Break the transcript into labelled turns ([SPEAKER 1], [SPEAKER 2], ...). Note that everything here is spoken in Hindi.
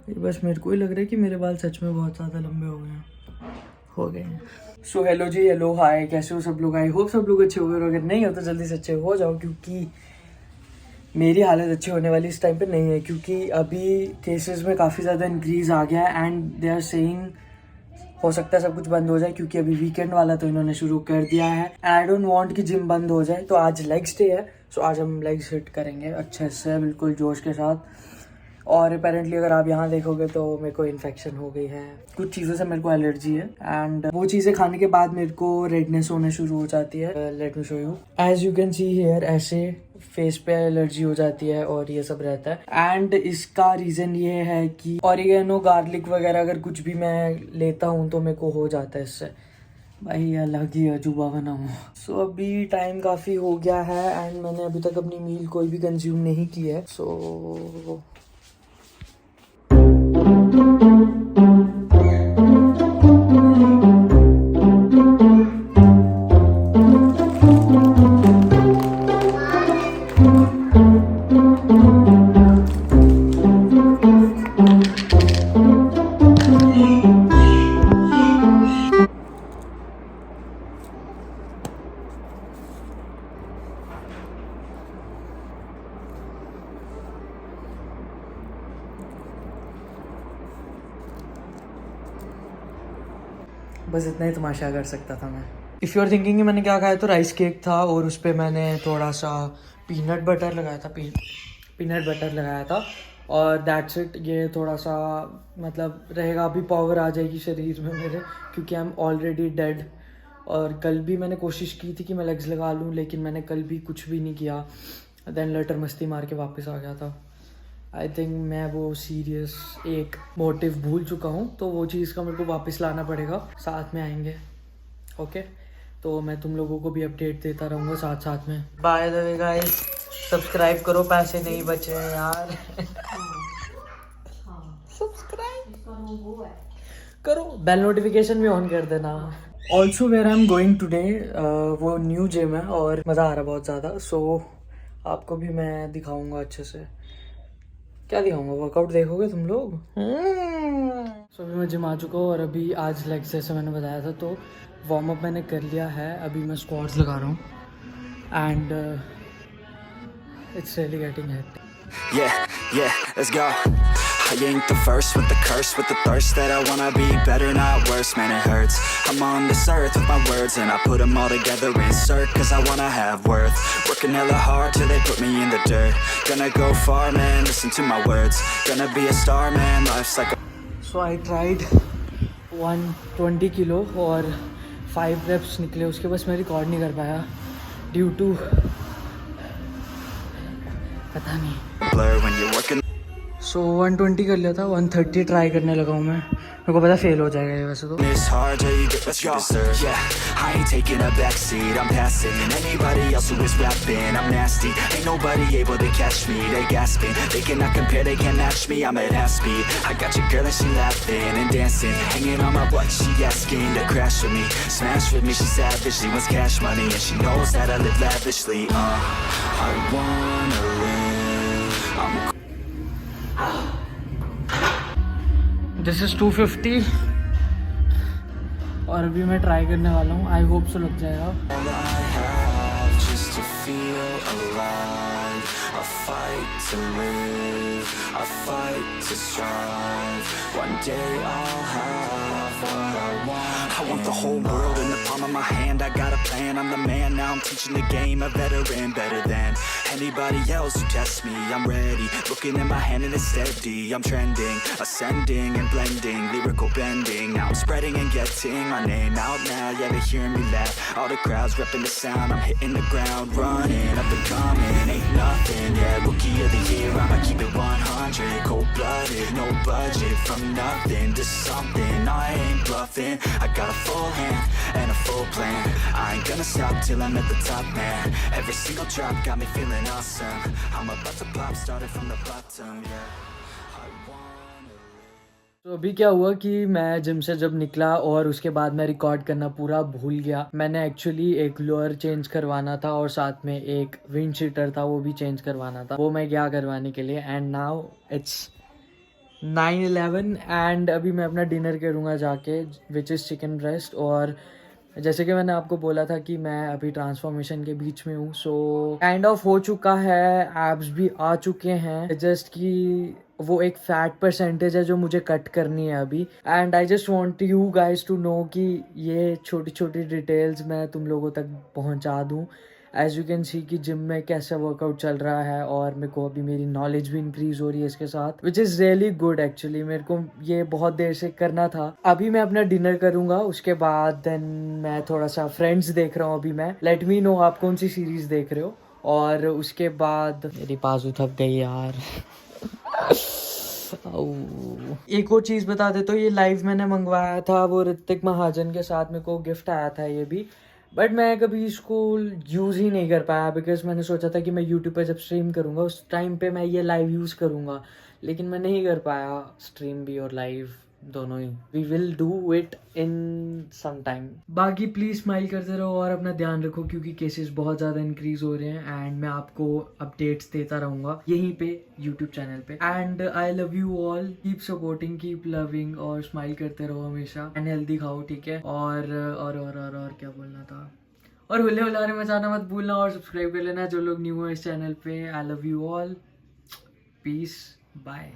[SPEAKER 1] ये बस मेरे को ही लग रहा है कि मेरे बाल सच में बहुत ज़्यादा लंबे हो गए हैं। सो हेलो जी, हेलो हाय, कैसे हो सब लोग? आई होप सब लोग अच्छे हो गए, और अगर नहीं हो तो जल्दी से अच्छे हो जाओ, क्योंकि मेरी हालत अच्छी होने वाली इस टाइम पे नहीं है, क्योंकि अभी केसेस में काफ़ी ज़्यादा इंक्रीज़ आ गया है एंड दे आर सेइंग हो सकता है सब कुछ बंद हो जाए, क्योंकि अभी वीकेंड वाला तो इन्होंने शुरू कर दिया है। एंड आई डोंट वांट कि जिम बंद हो जाए, तो आज लेग्स डे है। सो आज हम लेग्स हिट करेंगे अच्छे से, बिल्कुल जोश के साथ। और अपेरेंटली अगर आप यहाँ देखोगे तो मेरे को इन्फेक्शन हो गई है, कुछ चीज़ों से मेरे को एलर्जी है एंड वो चीज़ें खाने के बाद मेरे को रेडनेस होने शुरू हो जाती है। Let me show you, as you can see here, ऐसे फेस पे एलर्जी हो जाती है और ये सब रहता है। एंड इसका रीज़न ये है कि ऑरिगेनो, गार्लिक वगैरह अगर कुछ भी मैं लेता हूँ तो मेरे को हो जाता है इससे। भाई अलग ही अजूबा बना हूँ। सो अभी टाइम काफ़ी हो गया है एंड मैंने अभी तक अपनी मील कोई भी कंज्यूम नहीं की है। सो बस इतना ही तमाशा कर सकता था मैं। इफ़ यू आर थिंकिंग कि मैंने क्या खाया, तो राइस केक था और उस पर मैंने थोड़ा सा पीनट बटर लगाया था, पीनट बटर लगाया था, और दैट्स इट। ये थोड़ा सा मतलब रहेगा, अभी पावर आ जाएगी शरीर में मेरे, क्योंकि आई एम ऑलरेडी डेड। और कल भी मैंने कोशिश की थी कि मैं लेग्स लगा लूँ, लेकिन मैंने कल भी कुछ भी नहीं किया। देन लेटर मस्ती मार के वापस आ गया था। आई थिंक मैं वो सीरियस एक मोटिव भूल चुका हूँ, तो वो चीज़ का मेरे को वापस लाना पड़ेगा। साथ में आएंगे, ओके? तो मैं तुम लोगों को भी अपडेट देता रहूँगा साथ साथ में। By the way guys, subscribe करो, पैसे नहीं बचे हैं यार। सब्सक्राइब करो, बेल नोटिफिकेशन भी ऑन कर देना। Also where I am going today, वो न्यू जिम है और मज़ा आ रहा है बहुत ज़्यादा। सो आपको भी मैं दिखाऊंगा अच्छे से। क्या दिखाऊंगा? वर्कआउट देखोगे तुम लोग? सो अभी मैं जिम आ चुका हूँ और अभी आज लेग्स, जैसे मैंने बताया था, तो वार्म अप मैंने कर लिया है। अभी मैं स्क्वाट्स लगा रहा हूँ and it's really getting hectic.
[SPEAKER 2] Yeah, let's go. I ain't the first with the curse, with the thirst that I wanna be better, not worse, man it hurts. I'm on this earth with my words and I put them all together, insert, cause I wanna have worth. Working hella hard till they put me in the dirt. Gonna go far, man, listen to my words. Gonna be a star, man, life's like a...
[SPEAKER 1] So I tried 120 kilo और 5 reps निकले उसके, बस मैं रिकॉर्ड नहीं कर पाया ड्यू टू पता नहीं।
[SPEAKER 2] blur when you're working.
[SPEAKER 1] सो 120 कर लिया था, 130 ट्राई करने लगा हूँ मैं। मेरे को पता फेल हो जाएगा ये वैसे तो।
[SPEAKER 2] It's hard till you get what you deserve. Yeah, I ain't taking a backseat. I'm passing anybody else who is rapping. I'm nasty. Ain't nobody able to catch me. They gasping. They cannot compare. They can't match me. I'm at half speed. I got your girl and she laughing and dancing, hanging on my butt. She asking to crash with me, smash with me. She savage. She wants cash money and she knows that I live lavishly. I wanna live. I'm
[SPEAKER 1] this is 250 और अभी मैं ट्राई करने वाला हूँ। आई होप सो लग जाएगा।
[SPEAKER 2] all I have just to feel alive. I fight to live, I fight to strive. One day I'll have what I want. I want the whole world in the palm of my hand. I got a plan, I'm the man. Now I'm teaching the game, a veteran, better than anybody else who tests me. I'm ready, looking at my hand and it's steady. I'm trending, ascending and blending, lyrical bending. Now I'm spreading and getting my name out now. Yeah, they hearing me laugh. All the crowds repping the sound. I'm hitting the ground running, up and coming, ain't nothing. Yeah, rookie of the year, I'ma keep it 100. Cold-blooded, no budget, from nothing to something. I ain't bluffing, I got a full hand and a full plan. I ain't gonna stop till I'm at the top, man. Every single drop got me feeling awesome. I'm about to pop, started from the bottom, yeah. I wanna live.
[SPEAKER 1] तो अभी क्या हुआ कि मैं जिम से जब निकला और उसके बाद मैं रिकॉर्ड करना पूरा भूल गया। मैंने एक्चुअली एक लोअर चेंज करवाना था और साथ में एक विंड शीटर था, वो भी चेंज करवाना था। वो मैं गया करवाने के लिए एंड नाउ इट्स 9:11 एंड अभी मैं अपना डिनर करूँगा जाके, विच इज़ चिकन ब्रेस्ट। और जैसे कि मैंने आपको बोला था कि मैं अभी ट्रांसफॉर्मेशन के बीच में हूँ, सो काइंड ऑफ हो चुका है, एब्स भी आ चुके हैं, जस्ट कि वो एक फैट परसेंटेज है जो मुझे कट करनी है अभी। And I just want you guys to know कि ये छोटी छोटी डिटेल्स मैं तुम लोगों तक पहुंचा दूं। एज यू कैन सी कि जिम में कैसा वर्कआउट चल रहा है, और मेरे को अभी मेरी नॉलेज भी इंक्रीज हो रही है इसके साथ, which is really good actually. मेरे को ये बहुत देर से करना था। अभी मैं अपना डिनर करूंगा, उसके बाद देन मैं थोड़ा सा फ्रेंड्स देख रहा हूँ अभी मैं। लेट मी नो आप कौन सी सीरीज देख रहे हो। और उसके बाद मेरी बाजू थक गई यार। एक और चीज़ बता दे, तो ये लाइव मैंने मंगवाया था वो ऋतिक महाजन के साथ, मेरे को गिफ्ट आया था ये भी, बट मैं कभी इसको यूज़ ही नहीं कर पाया, बिकॉज मैंने सोचा था कि मैं यूट्यूब पे जब स्ट्रीम करूँगा उस टाइम पे मैं ये लाइव यूज़ करूँगा, लेकिन मैं नहीं कर पाया स्ट्रीम भी और लाइव दोनों ही। We will do it in some time. बाकी प्लीज़ स्माइल करते रहो और अपना ध्यान रखो, क्योंकि केसेस बहुत ज़्यादा इंक्रीज हो रहे हैं, एंड मैं आपको अपडेट्स देता रहूँगा यहीं पे यूट्यूब चैनल पे। And I love you all, keep supporting, keep loving, और स्माइल करते रहो हमेशा, एंड हेल्दी खाओ, ठीक है। और क्या बोलना था, और हुल्ले हुलारे मचाना मत भूलना, और सब्सक्राइब कर लेना जो लोग न्यू हो इस चैनल पे। I love you all, peace, bye.